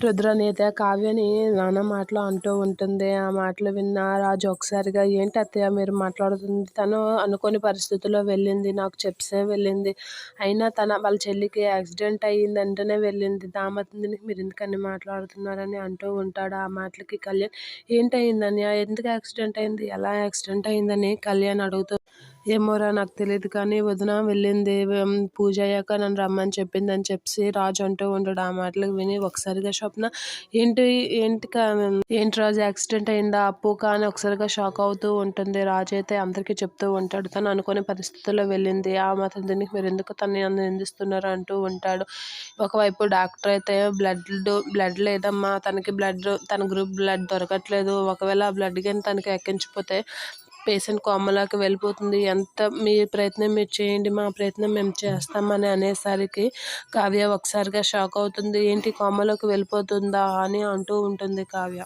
రుద్రనేత కావ్యని నానా మాటలు అంటూ ఉంటుంది. ఆ మాటలు విన్న రాజు ఒకసారిగా ఏంటి అత్తయ్య మీరు మాట్లాడుతుంది, తను అనుకోని పరిస్థితుల్లో వెళ్ళింది, నాకు చెప్పే వెళ్ళింది, అయినా వాళ్ళ చెల్లికి యాక్సిడెంట్ అయ్యిందంటేనే వెళ్ళింది, దామతిని మీరు ఎందుకని మాట్లాడుతున్నారని అంటూ ఉంటాడు. ఆ మాటలకి కళ్యాణ్ ఏంటయిందని, ఎందుకు యాక్సిడెంట్ అయింది, ఎలా యాక్సిడెంట్ అయిందని కళ్యాణ్ అడుగుతూ ఏమోరా నాకు తెలియదు కానీ వదిన వెళ్ళింది, పూజ అయ్యాక నన్ను రమ్మని చెప్పిందని చెప్పి రాజు అంటూ ఉంటాడు. ఆ మాటలకు విని ఒకసారిగా స్వప్న ఏంటి ఏంటి ఏంటి రాజు యాక్సిడెంట్ అయిందా అప్పు కానీ ఒకసారిగా షాక్ అవుతూ ఉంటుంది. రాజు అయితే అందరికీ చెప్తూ ఉంటాడు తను అనుకునే పరిస్థితుల్లో వెళ్ళింది, ఆ మాత్రం దీనికి మీరు ఎందుకు తను నిందిస్తున్నారు అంటూ ఉంటాడు. ఒకవైపు డాక్టర్ అయితే బ్లడ్ లేదమ్మా, తన గ్రూప్ బ్లడ్ దొరకట్లేదు, ఒకవేళ ఆ బ్లడ్ కానీ తనకి ఎక్కించిపోతే పేషెంట్ కోమలోకి వెళ్ళిపోతుంది, ఎంత మీ ప్రయత్నం మీరు చేయండి, మా ప్రయత్నం మేము చేస్తామని అనేసరికి కావ్య ఒకసారిగా షాక్ అవుతుంది. ఏంటి కోమలోకి వెళ్ళిపోతుందా అని అంటూ ఉంటుంది కావ్య.